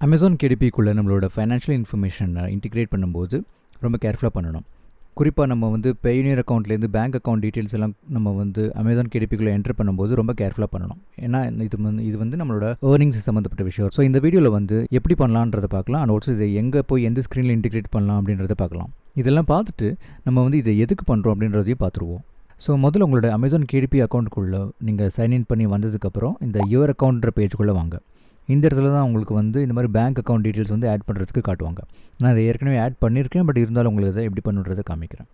Amazon கேடிபிக்குள்ளே நம்மளோட financial இன்ஃபர்மேஷனை integrate பண்ணும்போது ரொம்ப கேர்ஃபுல்லாக பண்ணணும். குறிப்பாக நம்ம வந்து Payoneer அக்கௌண்ட்லேருந்து பேங்க் அக்கௌண்ட் டீட்டெயில்ஸ் எல்லாம் நம்ம வந்து அமேசான் கேடிபிக்குள்ளே என்டர் பண்ணும்போது ரொம்ப கேர்ஃபுல்லாக பண்ணணும். ஏன்னா இது வந்து நம்மளோட ஏர்னிங்ஸ் சம்மந்தப்பட்ட விஷயம். ஸோ இந்த வீடியோவில் வந்து எப்படி பண்ணலான்றதை பார்க்கலாம். அண்ட் ஆல்சோ இதை எங்கே போய் எந்த ஸ்க்ரீனில் இன்டிகிரேட் பண்ணலாம் அப்படின்றத பார்க்கலாம். இதெல்லாம் பார்த்துட்டு நம்ம வந்து இதை எதுக்கு பண்ணுறோம் அப்படின்றதையும் பார்த்துருவோம். ஸோ முதல்ல உங்களோட அமேசான் கேடிபி அக்கௌண்ட்டுக்குள்ளே நீங்கள் சைன்இன் பண்ணி வந்ததுக்கப்புறம் இந்த யுவர் அக்கௌண்ட்ன்ற பேஜுக்குள்ளே வாங்க. இந்த இடத்துல தான் உங்களுக்கு வந்து இந்த மாதிரி பேங்க் அக்கௌண்ட் டீட்டெயில்ஸ் வந்து ஆட் பண்ணுறதுக்கு காட்டுவாங்க. நான் அதை ஏற்கனவே ஆட் பண்ணியிருக்கேன், பட் இருந்தாலும் உங்களுக்கு அதை எப்படி பண்ணுறதை காமிக்கிறேன்.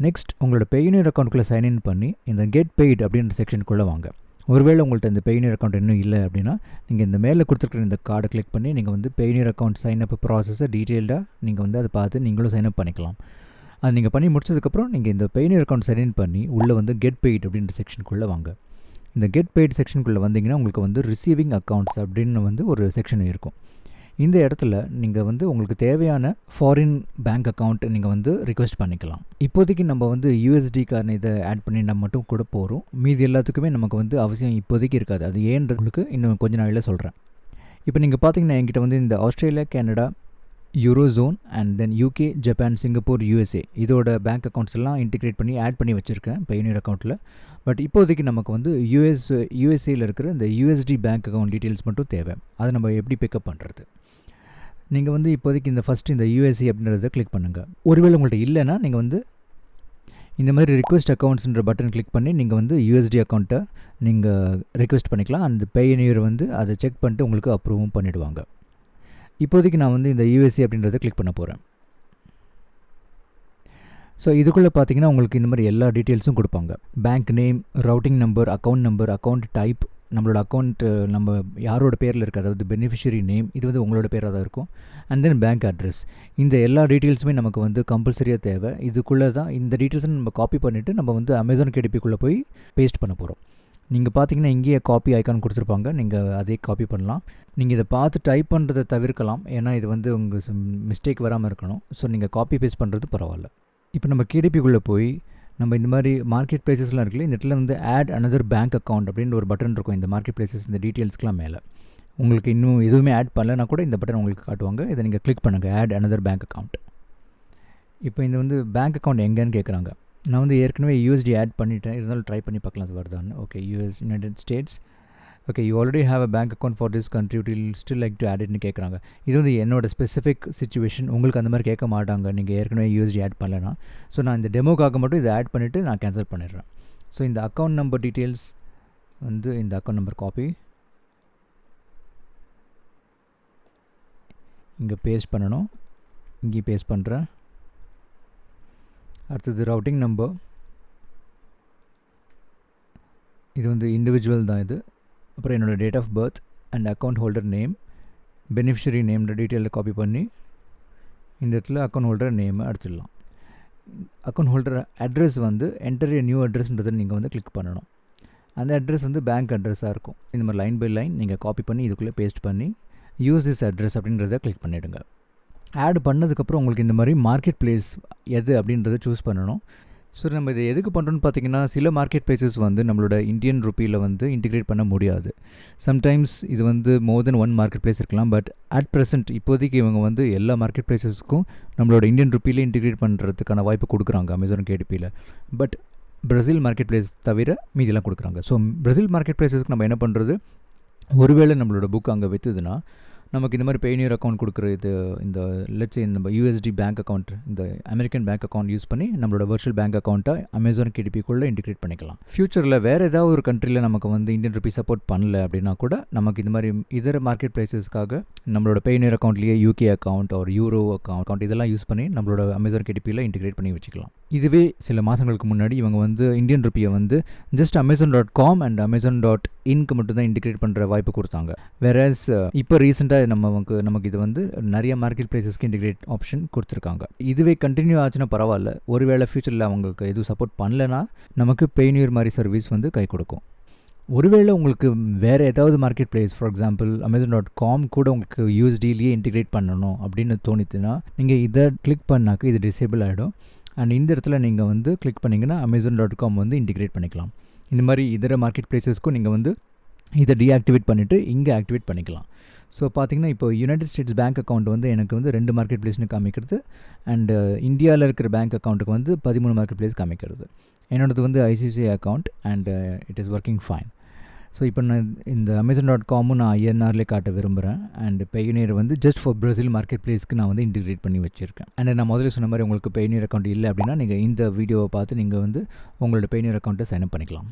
நெக்ஸ்ட் உங்களோட Payoneer அக்கௌண்ட்டுக்குள்ளே சைன்இன் பண்ணி இந்த கெட் பெய்ட் அப்படின்ற செக்ஷனுக்குள்ளே வாங்க. ஒருவேளை உங்கள்கிட்ட இந்த Payoneer அக்கௌண்ட் இன்னும் இல்லை அப்படின்னா நீங்கள் இந்த மேலே கொடுத்துருக்குற இந்த கார்டை கிளிக் பண்ணி நீங்கள் வந்து Payoneer அக்கௌண்ட் சைன் அப் ப்ராசஸை டீட்டெயில்டாக நீங்கள் வந்து அதை பார்த்து நீங்களும் சைன் அப் பண்ணிக்கலாம். அது நீங்கள் பண்ணி முடிச்சதுக்கப்புறம் நீங்கள் இந்த Payoneer அக்கௌண்ட் சைன்இன் பண்ணி உள்ளே வந்து கெட் பெய்ட் அப்படின்ற செக்ஷனுக்குள்ளே வாங்க. இந்த கெட் பெய்ட் செக்ஷனுக்குள்ளே வந்தீங்கன்னா உங்களுக்கு வந்து ரிசீவிங் அக்கௌண்ட்ஸ் அப்படின்னு வந்து ஒரு செக்ஷன் இருக்கும். இந்த இடத்துல நீங்கள் வந்து உங்களுக்கு தேவையான ஃபாரின் பேங்க் அக்கௌண்ட் நீங்கள் வந்து ரிக்வெஸ்ட் பண்ணிக்கலாம். இப்போதைக்கு நம்ம வந்து USD இதை ஆட் பண்ணினா மட்டும் கூட போகிறோம். மீதி எல்லாத்துக்குமே நமக்கு வந்து அவசியம் இப்போதைக்கு இருக்காது. அது ஏன்றதுக்கு இன்னும் கொஞ்ச நாளில் சொல்கிறேன். இப்போ நீங்கள் பார்த்தீங்கன்னா என்கிட்ட வந்து இந்த Australia, Canada, Eurozone and then UK, Japan, Singapore, USA இதோட பேங்க் அக்கௌண்ட்ஸ் எல்லாம் இன்டிகிரேட் பண்ணி ஆட் பண்ணி வச்சுருக்கேன் Payoneer அக்கௌண்ட்டில். பட் இப்போதைக்கு நமக்கு வந்து USAயில் இருக்கிற இந்த USD பேங்க் அக்கௌண்ட் டீட்டெயில்ஸ் மட்டும் தேவை. அதை நம்ம எப்படி பிக்கப் பண்ணுறது? நீங்கள் வந்து இப்போதைக்கு இந்த ஃபஸ்ட்டு இந்த USA அப்படின்றத கிளிக் பண்ணுங்கள். ஒருவேளை உங்கள்கிட்ட இல்லைன்னா நீங்கள் வந்து இந்த மாதிரி ரிக்வெஸ்ட் அக்கௌண்ட்ஸ்ன்ற பட்டன் கிளிக் பண்ணி நீங்கள் வந்து USD அக்கௌண்ட்டை நீங்கள் ரிக்வெஸ்ட் பண்ணிக்கலாம். அந்த Payoneer வந்து அதை செக் பண்ணிட்டு உங்களுக்கு அப்ரூவும் பண்ணிவிடுவாங்க. இப்போதைக்கு நான் வந்து இந்த USA அப்படின்றத கிளிக் பண்ண போகிறேன். ஸோ இதுக்குள்ளே பார்த்தீங்கன்னா உங்களுக்கு இந்த மாதிரி எல்லா டீட்டெயில்ஸும் கொடுப்பாங்க. Bank name, routing number, account type, நம்மளோட அக்கௌண்ட் நம்ம யாரோட பேரில் இருக்குது, அதாவது பெனிஃபிஷரி நேம், இது வந்து உங்களோட பேராக தான் இருக்கும். And then bank address. இந்த எல்லா டீட்டெயில்ஸுமே நமக்கு வந்து கம்பல்சரியாக தேவை. இதுக்குள்ளே தான் இந்த டீட்டெயில்ஸை நம்ம காப்பி பண்ணிவிட்டு நம்ம வந்து அமேசான் கேடிபிக்குள்ளே போய் பேஸ்ட் பண்ண போகிறோம். நீங்கள் பார்த்தீங்கன்னா இங்கேயே காப்பி ஐக்கான் கொடுத்துருப்பாங்க. நீங்கள் அதே காப்பி பண்ணலாம். நீங்கள் இதை பார்த்து டைப் பண்ணுறதை தவிர்க்கலாம். ஏன்னா இது வந்து உங்களுக்கு மிஸ்டேக் வராமல் இருக்கணும். ஸோ நீங்கள் காப்பி பேஸ்ட் பண்ணுறது பரவாயில்ல. இப்போ நம்ம கேடிபிக்குள்ளே போய் நம்ம இந்த மாதிரி மார்க்கெட் ப்ளேஸஸ்லாம் இருக்குல்ல, இந்த இடத்துல வந்து ஆட் அனதர் பேங்க் அக்கௌண்ட் அப்படின்ற ஒரு பட்டன் இருக்கும். இந்த மார்க்கெட் ப்ளேஸஸ் இந்த டீட்டெயில்ஸ்க்குலாம் மேலே உங்களுக்கு இன்னும் எதுவுமே ஆட் பண்ணலைன்னா கூட இந்த பட்டன் உங்களுக்கு காட்டுவாங்க. இதை நீங்கள் கிளிக் பண்ணுங்கள், ஆட் அனதர் பேங்க் அக்கௌண்ட். இப்போ இந்த வந்து பேங்க் அக்கௌண்ட் எங்கேன்னு கேட்குறாங்க. நான் வந்து ஏற்கனவே USD ஆட் பண்ணிட்டேன், இருந்தாலும் ட்ரை பண்ணி பார்க்கலாம் அது வருதான்னு. Okay, United States. Okay, you already have a bank account for this country, will still like to add இட்னு கேட்குறாங்க. இது வந்து என்னோட ஸ்பெசிஃபிக் சிச்சுவேஷன். உங்களுக்கு அந்த மாதிரி கேட்க மாட்டாங்க நீங்கள் ஏற்கனவே USD ஆட் பண்ணலைன்னா. ஸோ நான் இந்த டெமோக்காக மட்டும் இதை ஆட் பண்ணிவிட்டு நான் கேன்சல் பண்ணிடுறேன். ஸோ இந்த அக்கௌண்ட் நம்பர் டீட்டெயில்ஸ் வந்து இந்த அக்கௌண்ட் நம்பர் காப்பி இங்கே பேஸ்ட் பண்ணணும். இங்கேயும் பேஸ்ட் பண்ணுறேன். அடுத்தது ரவுட்டிங் நம்பர், இது வந்து இண்டிவிஜுவல் தான் இது. அப்புறம் என்னோடய date of birth and account holder name, beneficiary நேம்ன்ற டீட்டெயிலில் காப்பி பண்ணி இந்த இடத்துல அக்கௌண்ட் ஹோல்டர் நேமை அடிச்சிடலாம். அக்கௌண்ட் ஹோல்டர் அட்ரஸ் வந்து என்டர் ஏ நியூ அட்ரஸ்ன்றதை நீங்கள் வந்து கிளிக் பண்ணணும். அந்த அட்ரஸ் வந்து பேங்க் அட்ரஸாக இருக்கும். இந்த மாதிரி லைன் பை லைன் நீங்கள் காப்பி பண்ணி இதுக்குள்ளே பேஸ்ட் பண்ணி யூஸ் திஸ் அட்ரஸ் அப்படின்றத கிளிக் பண்ணிவிடுங்க. ஆட் பண்ணதுக்கப்புறம் உங்களுக்கு இந்த மாதிரி மார்க்கெட் ப்ளேஸ் எது அப்படின்றத சூஸ் பண்ணணும். ஸோ நம்ம இதை எதுக்கு பண்ணுறோன்னு பார்த்தீங்கன்னா, சில மார்க்கெட் ப்ளேஸஸ் வந்து நம்மளோட இந்தியன் ருப்பியில் வந்து இன்டிகிரேட் பண்ண முடியாது. சம்டைம்ஸ் இது வந்து மோர் தென் ஒன் மார்க்கெட் ப்ளேஸ் இருக்கலாம். பட் அட் ப்ரெசென்ட் இப்போதைக்கு இவங்க வந்து எல்லா மார்க்கெட் ப்ளேஸஸ்க்கும் நம்மளோட இந்தியன் ருப்பியில் இன்டிகிரேட் பண்ணுறதுக்கான வாய்ப்பு கொடுக்குறாங்க அமேசான் கேடிபியில். பட் பிரேசில் மார்க்கெட் ப்ளேஸ் தவிர மீதியெல்லாம் கொடுக்குறாங்க. ஸோ பிரேசில் மார்க்கெட் ப்ளேஸஸ்க்கு நம்ம என்ன பண்ணுறது, ஒருவேளை நம்மளோட புக் அங்கே விற்றுதுன்னா நமக்கு இந்த மாதிரி Payoneer அக்கௌண்ட் கொடுக்குற இது இந்த லெட்ஸ் நம்ம USD பேங்க் அக்கௌண்ட், இந்த அமெரிக்கன் பேங்க் அக்கௌண்ட் யூஸ் பண்ணி நம்மளோட வர்ச்சுவல் பேங்க் அக்கௌண்ட்டை அமேசான் கேடிபிக்குள்ளே இன்டிகிரேட் பண்ணிக்கலாம். ஃப்யூச்சரில் வேறு ஏதாவது ஒரு கண்ட்ரியில் நமக்கு வந்து இந்தியன் ருப்பி சப்போர்ட் பண்ணல அப்படின்னா கூட நமக்கு இந்த மாதிரி இதர மார்க்கெட் ப்ளேஸஸ்க்காக நம்மளோட Payoneer அக்கௌண்ட்லேயே UK அக்கௌண்ட் ஒரு யூரோ அக்கௌண்ட் இதெல்லாம் யூஸ் பண்ணி நம்மளோட அமேசான் கேடிபியில் இன்டிகிரேட் பண்ணி வச்சுக்கலாம். இதுவே சில மாதங்களுக்கு முன்னாடி இவங்க வந்து இந்தியன் ருப்பியை வந்து ஜஸ்ட் amazon.com அண்ட் amazon.inக்கு மட்டும் தான் இன்டிகிரேட் பண்ணுற வாய்ப்பு கொடுத்தாங்க. வேறஸ் இப்போ ரீசெண்டாக நமக்கு இது வந்து நிறைய மார்க்கெட் ப்ளேஸஸ்க்கு இன்டிகிரேட் ஆப்ஷன் கொடுத்துருக்காங்க. இதுவே கண்டினியூ ஆச்சுன்னா பரவாயில்ல. ஒருவேளை ஃப்யூச்சரில் அவங்களுக்கு எதுவும் சப்போர்ட் பண்ணலைன்னா நமக்கு Payoneer மாதிரி சர்வீஸ் வந்து கை கொடுக்கும். ஒருவேளை உங்களுக்கு வேறு ஏதாவது market place, for example amazon.com கூட உங்களுக்கு USDலேயே இன்டிகிரேட் பண்ணணும் அப்படின்னு தோணித்துன்னா நீங்கள் இதை கிளிக் பண்ணாக்க இது டிசேபிள் ஆகிடும். அண்ட் இந்த இடத்துல நீங்கள் வந்து கிளிக் பண்ணிங்கன்னா amazon.com வந்து இன்டிகிரேட் பண்ணிக்கலாம். இந்த மாதிரி இதர மார்க்கெட் ப்ளேஸஸ்க்கும் நீங்கள் வந்து இதை டீஆக்டிவேட் பண்ணிவிட்டு இங்கே ஆக்டிவேட் பண்ணிக்கலாம். ஸோ பார்த்தீங்கன்னா இப்போ யுனைடெட் ஸ்டேட்ஸ் பேங்க் அக்கௌண்ட் வந்து எனக்கு வந்து 2 மார்க்கெட் பிளேஸ்னு காமிக்கிறது. அண்டு இந்தியாவில் இருக்கிற பேங்க் அக்கௌண்ட்டுக்கு வந்து 13 மார்க்கெட் பிளேஸ் காமிக்கிறது. என்னோடது வந்து ICICI account and it is working fine. So இப்போ நான் இந்த Amazon.com-உம் நான் INR-லே காட்ட விரும்புகிறேன். அண்ட் Payoneer வந்து ஜஸ்ட் ஃபார் பிரேசில் மார்க்கெட் பிளேஸ்க்கு நான் வந்து இன்டிகிரேட் பண்ணி வச்சுருக்கேன். அண்ட் நான் முதல்ல சொன்ன மாதிரி உங்களுக்கு Payoneer அக்கௌண்ட் இல்லை அப்படின்னா நீங்கள் இந்த வீடியோவை பார்த்து நீங்கள் வந்து உங்களோட Payoneer அக்கௌண்ட்டை சைன் அப் பண்ணிக்கலாம்.